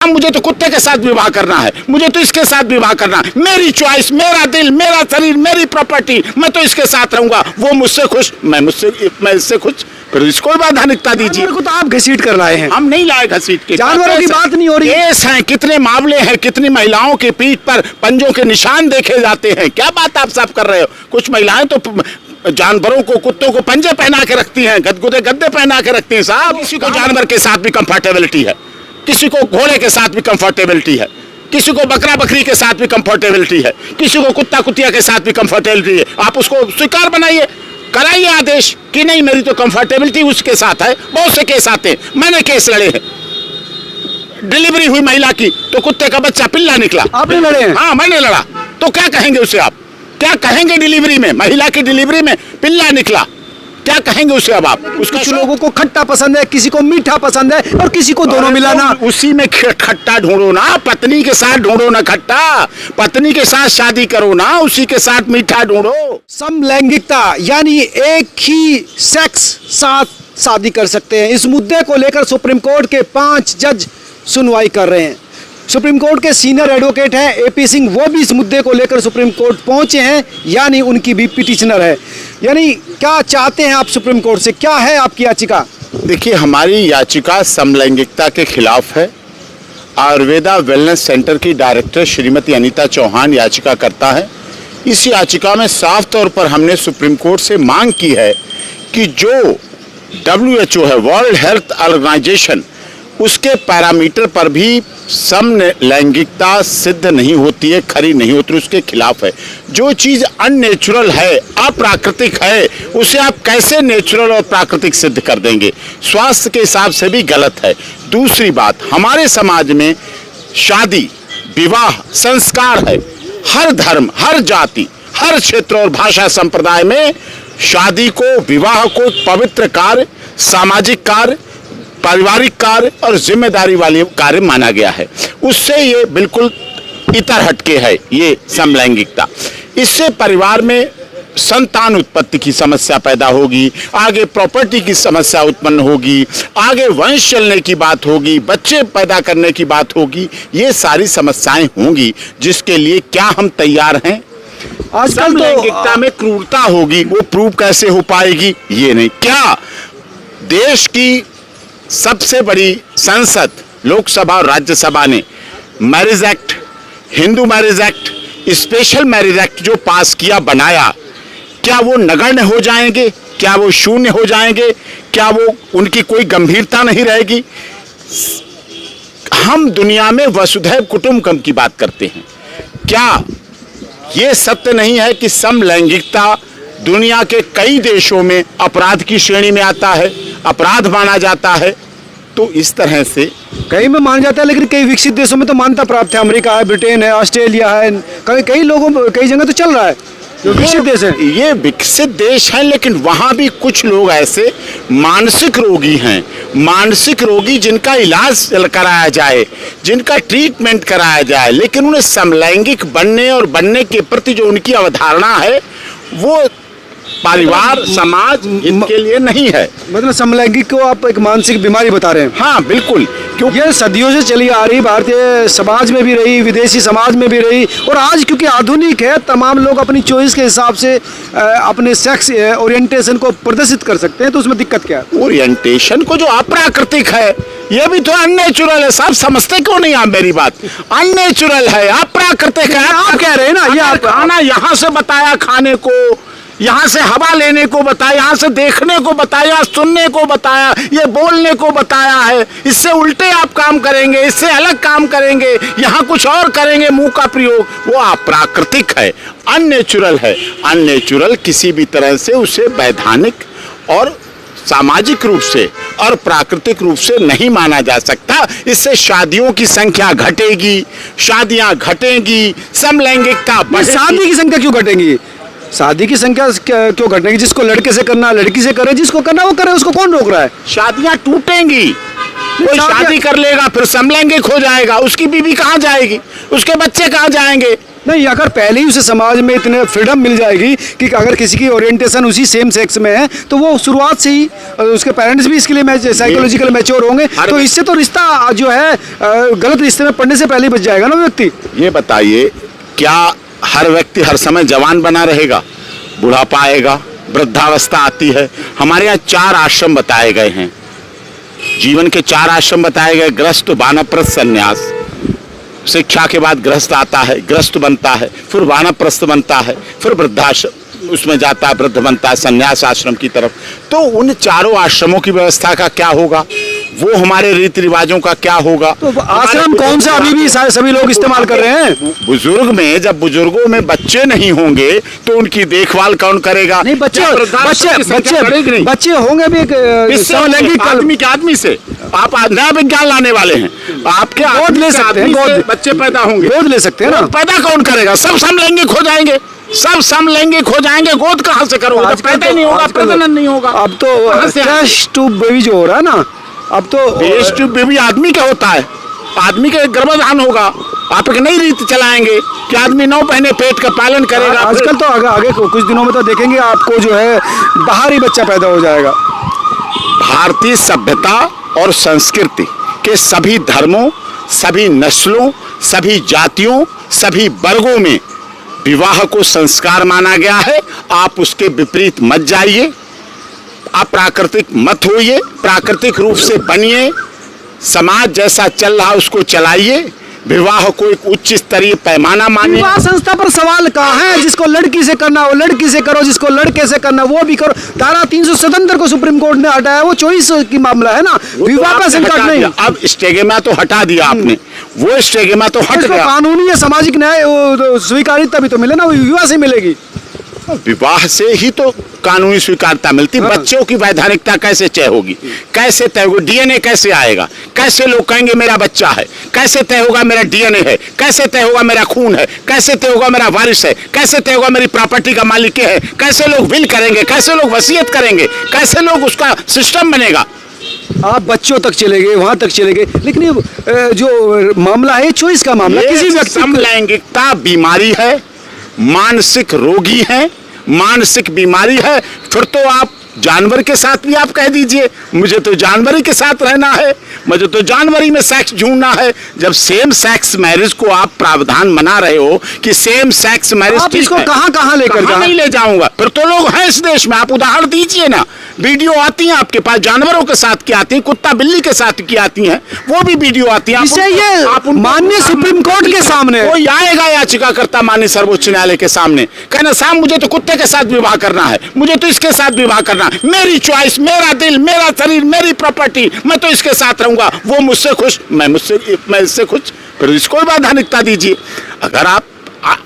मुझे तो कुत्ते के साथ विवाह करना है, मुझे तो इसके साथ विवाह करना है, मेरी चॉइस, मेरा दिल, मेरा शरीर, मेरी प्रॉपर्टी, मैं तो इसके साथ रहूंगा, वो मुझसे खुश, मैं इससे खुश, फिर इसको वैधानिकता दीजिए। को तो आप घसीट कर लाए हैं। हम नहीं लाए घसीट के, जानवरों की बात नहीं हो रही। केस हैं, कितने मामले हैं, कितनी महिलाओं की पीठ पर पंजों के निशान देखे जाते हैं। क्या बात आप सब कर रहे हो? कुछ महिलाएं तो जानवरों को, कुत्तों को पंजे पहना के रखती हैं, गदगुदे गद्दे पहना के रखती हैं साहब। किसी को जानवर के साथ भी कंफर्टेबिलिटी है, किसी को घोड़े के साथ भी कंफर्टेबिलिटी है, किसी को बकरा बकरी के साथ भी कंफर्टेबिलिटी है, किसी को कुत्ता कुतिया के साथ भी कंफर्टेबिलिटी है। आप उसको स्वीकार बनाइए, कराइए आदेश कि नहीं मेरी तो कंफर्टेबिलिटी उसके साथ है। बहुत से केस आते हैं, मैंने केस लड़े हैं। डिलीवरी हुई महिला की तो कुत्ते का बच्चा पिल्ला निकला। आपने लड़े हैं? हाँ, मैंने लड़ा। तो क्या कहेंगे उसे आप? क्या कहेंगे डिलीवरी में, महिला की डिलीवरी में पिल्ला निकला, क्या कहेंगे उसे अब आप? कुछ लोगों को खट्टा पसंद है, किसी को मीठा पसंद है और किसी को दोनों मिलाना। उसी में खट्टा ढूंढो ना, पत्नी के साथ ढूंढो ना खट्टा, पत्नी के साथ शादी करो ना, उसी के साथ मीठा ढूंढो। समलैंगिकता यानी एक ही सेक्स साथ शादी कर सकते हैं, इस मुद्दे को लेकर सुप्रीम कोर्ट के 5 जज सुनवाई कर रहे हैं। सुप्रीम कोर्ट के सीनियर एडवोकेट हैं एपी सिंह, वो भी इस मुद्दे को लेकर सुप्रीम कोर्ट पहुंचे हैं, यानी उनकी भी पिटिशनर है। यानी क्या चाहते हैं आप सुप्रीम कोर्ट से, क्या है आपकी याचिका? देखिए, हमारी याचिका समलैंगिकता के खिलाफ है। आयुर्वेदा वेलनेस सेंटर की डायरेक्टर श्रीमती अनीता चौहान याचिका करता है। इस याचिका में साफ तौर पर हमने सुप्रीम कोर्ट से मांग की है कि जो WHO है, वर्ल्ड हेल्थ ऑर्गेनाइजेशन, उसके पैरामीटर पर भी समलैंगिकता सिद्ध नहीं होती है, खरी नहीं होती, उसके खिलाफ है। जो चीज़ अननेचुरल है, अप्राकृतिक है, उसे आप कैसे नेचुरल और प्राकृतिक सिद्ध कर देंगे? स्वास्थ्य के हिसाब से भी गलत है। दूसरी बात, हमारे समाज में शादी, विवाह संस्कार है। हर धर्म, हर जाति, हर क्षेत्र और भाषा संप्रदाय में शादी को, विवाह को पवित्र कार्य, सामाजिक कार्य, पारिवारिक कार्य और जिम्मेदारी वाले कार्य माना गया है। उससे ये बिल्कुल इतर हटके है ये समलैंगिकता। इससे परिवार में संतान उत्पत्ति की समस्या पैदा होगी, आगे प्रॉपर्टी की समस्या उत्पन्न होगी, आगे वंश चलने की बात होगी, बच्चे पैदा करने की बात होगी। ये सारी समस्याएं होंगी, जिसके लिए क्या हम तैयार हैं? आजकल समलैंगिकता में क्रूरता होगी, वो प्रूव कैसे हो पाएगी? ये नहीं। क्या देश की सबसे बड़ी संसद, लोकसभा और राज्यसभा ने marriage act, Hindu marriage act, special marriage act जो पास किया, बनाया, क्या वो नगण्य हो जाएंगे? क्या वो शून्य हो जाएंगे? क्या वो उनकी कोई गंभीरता नहीं रहेगी? हम दुनिया में वसुधैव कुटुंबकम की बात करते हैं। क्या ये सत्य नहीं है कि समलैंगिकता दुनिया के कई देशों में अपराध की श्रेणी में आता है, अपराध माना जाता है? तो इस तरह से कई में माना जाता है, लेकिन कई विकसित देशों में तो मान्यता प्राप्त है। अमेरिका है, ब्रिटेन है, ऑस्ट्रेलिया है, कई जगह तो चल रहा है। जो विकसित देश है, ये विकसित देश है, लेकिन वहाँ भी कुछ लोग ऐसे मानसिक रोगी हैं, मानसिक रोगी जिनका इलाज कराया जाए, जिनका ट्रीटमेंट कराया जाए, लेकिन उन्हें समलैंगिक बनने और बनने के प्रति जो उनकी अवधारणा है, वो परिवार समाज इनके लिए नहीं है। मतलब समलैंगिक को आप एक मानसिक बीमारी बता रहे हैं? हाँ, बिल्कुल। क्योंकि ये सदियों से चली आ रही, भारतीय समाज में भी रही, विदेशी समाज में भी रही, और आज क्योंकि आधुनिक है, तमाम लोग अपनी चॉइस के हिसाब से अपने सेक्स ओरिएंटेशन को प्रदर्शित कर सकते हैं, तो उसमें दिक्कत क्या है? ओरिएंटेशन को जो अप्राकृतिक है, ये भी तो अननेचुरल है। सब समझते क्यों नहीं आप मेरी बात? अननेचुरल है, अप्राकृतिक है। आप कह रहे हैं ना, ये खाना यहाँ से बताया, खाने को यहाँ से हवा लेने को बताया, यहाँ से देखने को बताया, सुनने को बताया, ये बोलने को बताया है। इससे उल्टे आप काम करेंगे, इससे अलग काम करेंगे, यहाँ कुछ और करेंगे, मुंह का प्रयोग, वो अप्राकृतिक है, अननेचुरल है। अननेचुरल किसी भी तरह से उसे वैधानिक और सामाजिक रूप से और प्राकृतिक रूप से नहीं माना जा सकता। इससे शादियों की संख्या घटेगी, शादियां घटेंगी, समलैंगिकता बढ़ेगी। शादी की संख्या क्यों घटेगी? शादी की संख्या क्यों घटेगी? जिसको लड़के से करना लड़की से करे, जिसको करना वो करे, उसको कौन रोक रहा है? शादियां टूटेंगी, कोई शादी कर लेगा फिर समलैंगिक हो जाएगा, उसकी बीवी कहाँ जाएगी, उसके बच्चे कहाँ जाएंगे? नहीं, अगर पहले ही उसे समाज में इतने फ्रीडम मिल जाएगी कि अगर किसी की ओरिएंटेशन उसी सेम सेक्स में है तो वो शुरुआत से ही उसके पेरेंट्स भी इसके लिए साइकोलॉजिकल मैच्योर होंगे, तो इससे तो रिश्ता जो है गलत रिश्ते में पड़ने से पहले ही बच जाएगा ना व्यक्ति। ये बताइए, क्या हर व्यक्ति हर समय जवान बना रहेगा? बुढ़ापा आएगा, वृद्धावस्था आती है। हमारे यहाँ 4 आश्रम बताए गए हैं, जीवन के 4 आश्रम बताए गए, गृहस्थ, वानप्रस्थ, संन्यास। शिक्षा के बाद गृहस्थ आता है, गृहस्थ बनता है, फिर वानप्रस्थ बनता है, फिर वृद्धाश्रम उसमें जाता है, वृद्ध बनता है, संन्यास आश्रम की तरफ। तो उन चारों आश्रमों की व्यवस्था का क्या होगा, वो हमारे रीति रिवाजों का क्या होगा? तो आश्रम कौन सा अभी भी सभी लोग इस्तेमाल कर रहे हैं? बुजुर्ग में, जब बुजुर्गों में बच्चे नहीं होंगे तो उनकी देखभाल कौन करेगा? नहीं, बच्चे होंगे भी समलैंगिक आदमी से। आप नया विज्ञान लाने वाले हैं, आपके गोद ले सकते हैं, गोद बच्चे पैदा होंगे, गोद ले सकते हैं ना। पैदा कौन करेगा? सब समलैंगिक हो जाएंगे, सब समलैंगिक हो जाएंगे, गोद कहाँ से करोगे? पैदा ही नहीं होगा, प्रजनन नहीं होगा। अब तो टेस्ट ट्यूब बेबी जो हो रहा है ना, अब तो टेस्ट ट्यूब बेबी आदमी का होता है, आदमी का गर्भाधान होगा। आप एक नई रीति चलाएंगे कि आदमी 9 महीने पेट का पालन करेगा। आजकल तो आगे कुछ दिनों में तो देखेंगे आपको जो है बाहर ही बच्चा पैदा हो जाएगा। भारतीय सभ्यता और संस्कृति के सभी धर्मों, सभी नस्लों, सभी जातियों, सभी वर्गों में विवाह को संस्कार माना गया है। आप उसके विपरीत मत जाइए, अप्राकृतिक मत होइए, प्राकृतिक रूप से बनिए, समाज जैसा चल रहा उसको चलाइए, विवाह को एक उच्च स्तरीय पैमाना मानिए। विवाह संस्था पर सवाल कहाँ है? जिसको लड़की से करना हो लड़की से करो, जिसको लड़के से करना वो भी करो। धारा 377 को सुप्रीम कोर्ट ने हटाया, वो चॉइस की मामला है ना, विवाह का संकट नहीं। अब स्टेगमा तो हटा दिया आपने, वो स्टेगमा तो हट गया। कानूनी या सामाजिक न्याय स्वीकार्यता भी तो मिले ना, वो विवाह से मिलेगी। विवाह से ही तो कानूनी स्वीकारता मिलती। हाँ। बच्चों की वैधानिकता कैसे तय होगी, कैसे तय होगी? डीएनए कैसे आएगा? कैसे लोग कहेंगे मेरा बच्चा है? कैसे तय होगा मेरा डीएनए है? कैसे तय होगा मेरा खून है? कैसे तय होगा मेरा वारिस है? कैसे तय होगा मेरी प्रॉपर्टी का मालिक है? कैसे लोग विल करेंगे? कैसे लोग वसीयत करेंगे? कैसे लोग उसका सिस्टम बनेगा? आप बच्चों तक चले गए, वहां तक चले गए, लेकिन ये जो मामला है चॉइस का मामला, किसी व्यक्ति समलैंगिकता बीमारी है, मानसिक रोगी है, मानसिक बीमारी है। फिर तो आप जानवर के साथ भी आप कह दीजिए मुझे तो जानवरी के साथ रहना है, मुझे तो जानवरी में सेक्स ढूंढना है। जब सेम सेक्स मैरिज को आप प्रावधान बना रहे हो कि सेम सेक्स मैरिज, आप इसको कहां लेकर जाओ? नहीं ले जाऊंगा। फिर तो लोग हैं इस देश में, आप उदाहरण दीजिए ना। वीडियो आती हैं आपके पास, जानवरों के साथ की आती है, कुत्ता बिल्ली के साथ की आती हैं, वो भी वीडियो आती है। ये माननीय सुप्रीम कोर्ट के सामने कोई आएगा याचिकाकर्ता माननीय सर्वोच्च न्यायालय के सामने, कहना साहब मुझे तो कुत्ते के साथ विवाह करना है, मुझे तो इसके साथ विवाह करना, मेरी चॉइस, मेरा दिल, मेरा शरीर, मेरी प्रॉपर्टी, मैं तो इसके साथ रहूंगा, वो मुझसे खुश, मैं इससे खुश। फिर इसको वैधानिकता दीजिए। अगर आप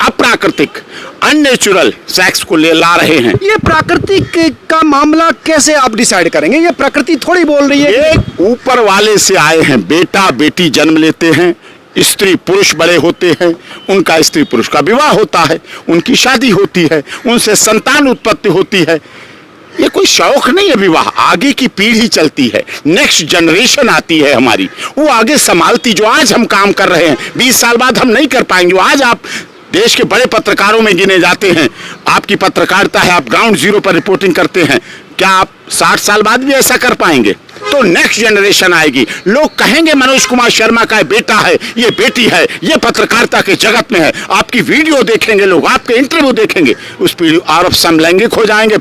अप्राकृतिक अननेचुरल सेक्स को ले ला रहे हैं, ये प्राकृतिक का मामला कैसे आप डिसाइड करेंगे? ये प्रकृति थोड़ी बोल रही है। एक ऊपर वाले से आए हैं, बेटा बेटी जन्म लेते हैं, स्त्री पुरुष बड़े होते हैं, उनका स्त्री पुरुष का विवाह होता है, उनकी शादी होती है, उनसे संतान उत्पत्ति होती है। ये कोई शौक नहीं है विवाह, आगे की पीढ़ी चलती है, नेक्स्ट जनरेशन आती है हमारी, वो आगे संभालती। जो आज हम काम कर रहे हैं 20 साल बाद हम नहीं कर पाएंगे। आज आप देश के बड़े पत्रकारों में गिने जाते हैं, आपकी पत्रकारिता है, आप ग्राउंड जीरो पर रिपोर्टिंग करते हैं, क्या आप 60 साल बाद भी ऐसा कर पाएंगे? तो नेक्स्ट जनरेशन आएगी, लोग कहेंगे मनोज कुमार शर्मा का बेटा है, ये बेटी है, ये पत्रकारिता के जगत में है। आपकी वीडियो देखेंगे लोग, आपके इंटरव्यू देखेंगे, उस पीढ़ी और अब समलैंगिक हो जाएंगे।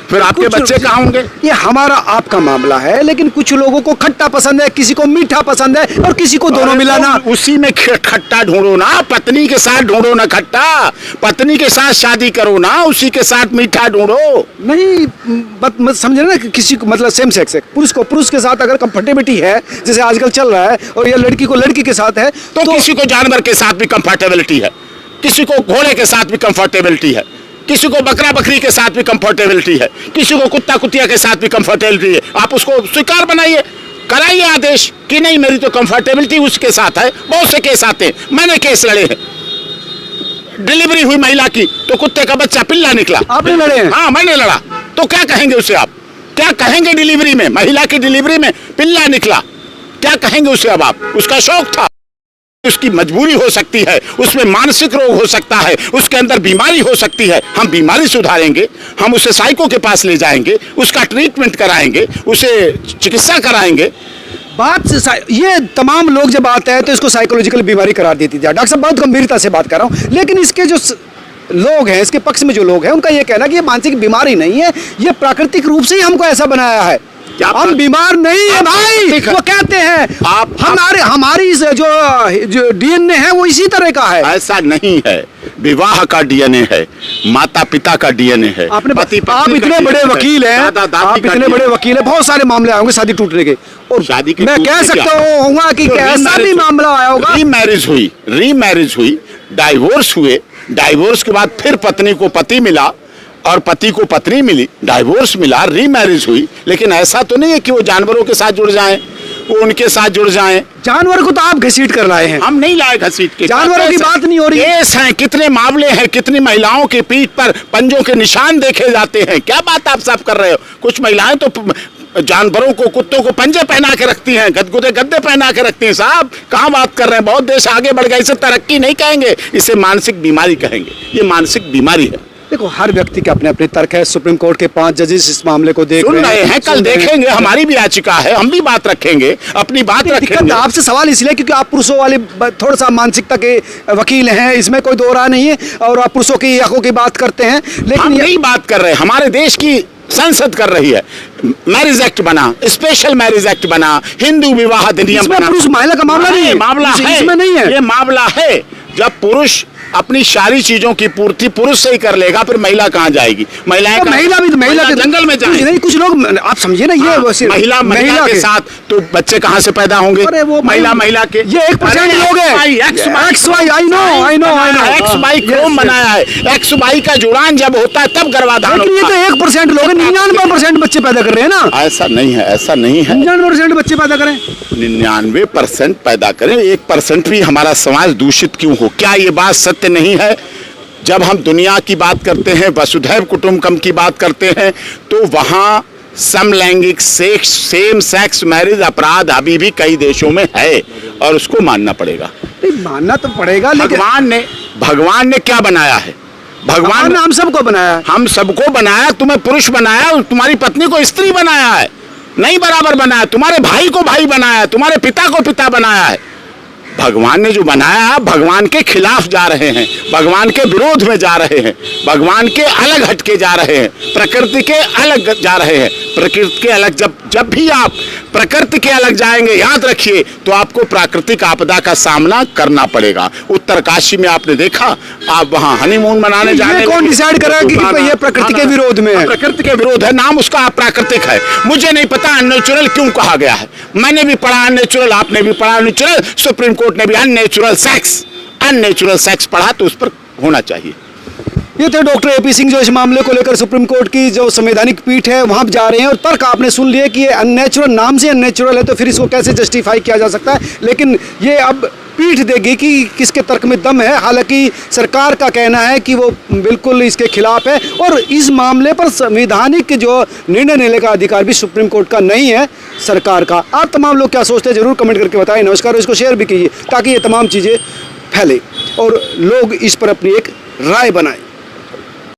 फिर आपके बच्चे कहाँ होंगे? ये हमारा आपका मामला है, लेकिन कुछ लोगों को खट्टा पसंद है, किसी को मीठा पसंद है, और किसी को दोनों मिलाना। उसी में खट्टा ढूंढो ना, पत्नी के साथ ढूंढो ना खट्टा, पत्नी के साथ शादी करो ना, उसी के साथ मीठा ढूंढो। नहीं समझे ना, किसी को मतलब सेम सेक्स है, पुरुष को पुरुष के साथ अगर कंफर्टेबिलिटी है, जैसे आजकल चल रहा है, और ये लड़की को लड़की के साथ है, तो किसी को जानवर के साथ भी कंफर्टेबिलिटी है, किसी को घोड़े के साथ भी कंफर्टेबिलिटी है, किसी को बकरा बकरी के साथ भी कंफर्टेबिलिटी है, किसी को कुत्ता कुतिया के साथ भी कंफर्टेबिलिटी है। आप उसको स्वीकार बनाइए, कराइए आदेश कि नहीं मेरी तो कंफर्टेबिलिटी उसके साथ है। बहुत से केस आते हैं, मैंने केस लड़े हैं, डिलीवरी हुई महिला की तो कुत्ते का बच्चा पिल्ला निकला। आपने लड़े हैं? हाँ मैंने लड़ा। तो क्या कहेंगे उसे? आप क्या कहेंगे? डिलीवरी में, महिला की डिलीवरी में पिल्ला निकला, क्या कहेंगे उसे? अब आप, उसका शौक था, उसकी मजबूरी हो सकती है, उसमें मानसिक रोग हो सकता है, उसके अंदर बीमारी हो सकती है, हम बीमारी सुधारेंगे, हम उसे साइको के पास ले जाएंगे, उसका ट्रीटमेंट कराएंगे, उसे चिकित्सा कराएंगे। बात ये तमाम लोग जब आते हैं तो इसको साइकोलॉजिकल बीमारी करार देती है। डॉक्टर साहब बहुत गंभीरता से बात कर रहा हूँ, लेकिन इसके जो लोग हैं, इसके पक्ष में जो लोग हैं, उनका ये कहना है कि ये मानसिक बीमारी नहीं है, ये प्राकृतिक रूप से ही हमको ऐसा बनाया है। हम बीमार नहीं है भाई, वो कहते हैं हमारी जो डीएनए है वो इसी तरह का है। ऐसा नहीं है, विवाह का डीएनए है, माता पिता का डीएनए है। आप इतने बड़े वकील हैं, आप इतने बड़े वकील हैं, बहुत सारे मामले आए होंगे शादी टूटने के, और शादी के मैं कह सकता हूँ कि ऐसा भी मामला आया होगा। रीमैरिज हुई, डाइवोर्स हुए, डाइवोर्स के बाद फिर पत्नी को पति मिला और पति को पत्नी मिली, डाइवोर्स मिला, रीमैरिज हुई। लेकिन ऐसा तो नहीं है कि वो जानवरों के साथ जुड़ जाएं, वो उनके साथ जुड़ जाएं। जानवर को तो आप घसीट कर लाए हैं, हम नहीं लाए घसीट के। जानवरों की बात नहीं हो रही। केस हैं, कितने मामले हैं, कितनी महिलाओं की पीठ पर पंजों के निशान देखे जाते हैं। क्या बात आप साफ कर रहे हो? कुछ महिलाएं तो जानवरों को, कुत्तों को पंजे पहना के रखती हैं, गदगुदे गद्दे पहना के रखती हैं। साहब कहाँ बात कर रहे हैं? बहुत देश आगे बढ़ गए, इसे तरक्की नहीं कहेंगे, इसे मानसिक बीमारी कहेंगे। ये मानसिक बीमारी है। देखो, हर व्यक्ति के अपने अपने तर्क है। सुप्रीम कोर्ट के 5 जजेस इस मामले को देख रहे हैं, कल देखेंगे, हमारी भी याचिका है, हम भी बात रखेंगे, अपनी बात रखेंगे। आपसे सवाल इसलिए क्योंकि आप पुरुषों वाले थोड़ा सा मानसिकता के वकील हैं, इसमें कोई दो राय नहीं है, और आप पुरुषों की हकों की बात करते हैं। लेकिन हम नहीं बात कर रहे, हमारे देश की संसद कर रही है। मैरिज एक्ट बना, स्पेशल मैरिज एक्ट बना, हिंदू विवाह अधिनियम बना। पुरुष महिला का मामला नहीं है, मामला है, इसमें नहीं है। ये मामला है, जब पुरुष अपनी सारी चीजों की पूर्ति पुरुष से ही कर लेगा, फिर महिला कहाँ जाएगी? महिलाएं तो महिला के जंगल में जाएंगे। नहीं, कुछ लोग आप समझिए ना, ये महिला के साथ तो बच्चे कहाँ से पैदा होंगे? महिला के ये 1% लोग हैं। एक्स वाई क्रोम बनाया है, एक्स वाई का जुड़ान जब होता है तब गर्भाधान होता है। ये तो 1% लोग 99% बच्चे पैदा कर रहे हैं ना। ऐसा नहीं है, ऐसा नहीं है। 99% बच्चे पैदा करें, 99% पैदा करें, 1% भी हमारा समाज दूषित क्यों हो? क्या ये बात सत्य नहीं है? जब हम दुनिया की बात करते हैं, वसुधैव कुटुंबकम की बात करते हैं, तो वहां समलैंगिक सेम सेक्स मैरिज अपराध अभी भी कई देशों में है, और उसको मानना पड़ेगा। मानना तो पड़ेगा, लेकिन भगवान ने क्या बनाया है? भगवान ने हम सबको बनाया, हम सबको बनाया। तुम्हें पुरुष बनाया, तुम्हारी पत्नी को स्त्री बनाया है, नहीं बराबर बनाया। तुम्हारे भाई को भाई बनाया, तुम्हारे पिता को पिता बनाया है। भगवान ने जो बनाया, भगवान के खिलाफ जा रहे हैं, भगवान के विरोध में जा रहे हैं, भगवान के अलग हटके जा रहे हैं, प्रकृति के अलग जा रहे हैं। प्रकृति के अलग जब भी आप प्रकृति के अलग जाएंगे, याद रखिए, तो आपको प्राकृतिक आपदा का सामना करना पड़ेगा। उत्तरकाशी में आपने देखा, आप वहां हनीमून मनाने जाने, कौन डिसाइड करेगा कि ये प्रकृति के विरोध में है? प्रकृति के विरोध है, नाम उसका प्राकृतिक है। मुझे नहीं पता अननेचुरल क्यों कहा गया है। मैंने भी पढ़ा अननेचुरल, आपने भी पढ़ा अननेचुरल, सुप्रीम कोर्ट ने भी अननेचुरल सेक्स पढ़ा, तो उस पर होना चाहिए। ये थे डॉक्टर एपी सिंह, जो इस मामले को लेकर सुप्रीम कोर्ट की जो संवैधानिक पीठ है वहां जा रहे हैं, और तर्क आपने सुन लिए कि ये अननेचुरल, नाम से अननेचुरल है, तो फिर इसको कैसे जस्टिफाई किया जा सकता है। लेकिन ये अब पीठ देगी कि किसके तर्क में दम है। हालांकि सरकार का कहना है कि वो बिल्कुल इसके खिलाफ है, और इस मामले पर संवैधानिक जो निर्णय लेने का अधिकार भी सुप्रीम कोर्ट का नहीं है, सरकार का। आप तमाम लोग क्या सोचते हैं जरूर कमेंट करके बताएं। नमस्कार, इसको शेयर भी कीजिए ताकि ये तमाम चीज़ें फैले और लोग इस पर अपनी एक राय बनाएं।